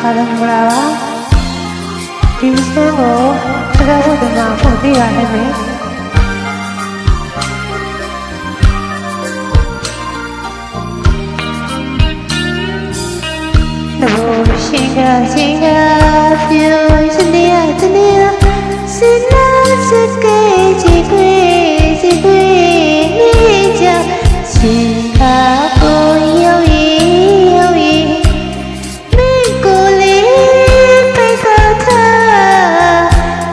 အားလုံးမလားပါဒီစင်းကိုစကားဝတ်တယ်မှာပို့သိရတယ်မယ်ရှင်ကရှင်ကပြောစနေရစနေရစနာစကေချီခွေချီခွေနေကြရှင်ကကိုရောက်ရောက်မင်းကိုလေးပိတ်တော့ထား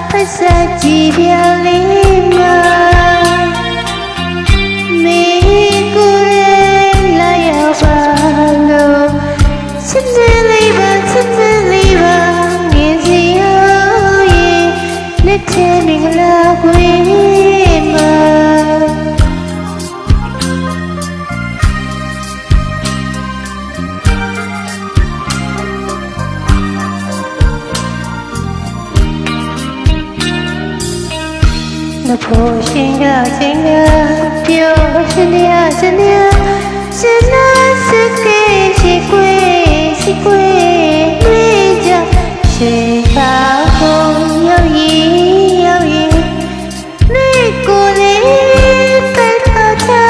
ပတ်စကြည့်ပြလေးမမင်းကိုလေးလာရောက်ပါလို့စနေလေးပါစနေလေးပါငင်းစီရောလက်ထဲမင်္ဂလာခွေမှာနဖို့ရှင်ကရှင်ကပြောရှင်ရရှင်ရရှင်နာစကေရှိခွေရှိခွေတွေးကြရှင်သာကိုရောက်ရောက်နေကိုလေးပဲတော့ချာ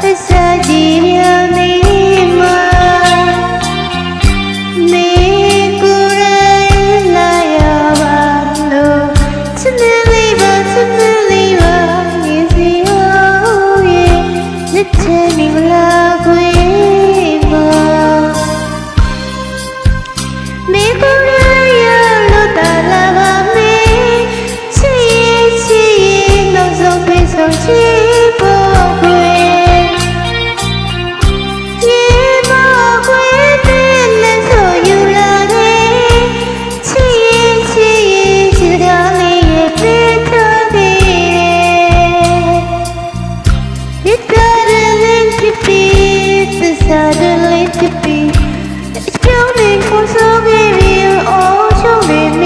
သစ္စာကြည့်ရနေမှာနေကိုယ်လာရပါလို့ချစ်နေလေးပါချစ်နေလေးပါနေစီရောလက်ထဲမင်္ဂလာခွေမှာမေကိုရရလို့တာလာပါမေချစ်နောက်ဆုံးပြေဆုံးချစ်ဖို့ခွေရေမခွေတဲ့လက်ဆိုယူလာတယ်ချစ်ကားလေးရဲ့ပြေထားသေးတယ် Darling pipi, this darling pipi. It's coming for so baby, oh, show me.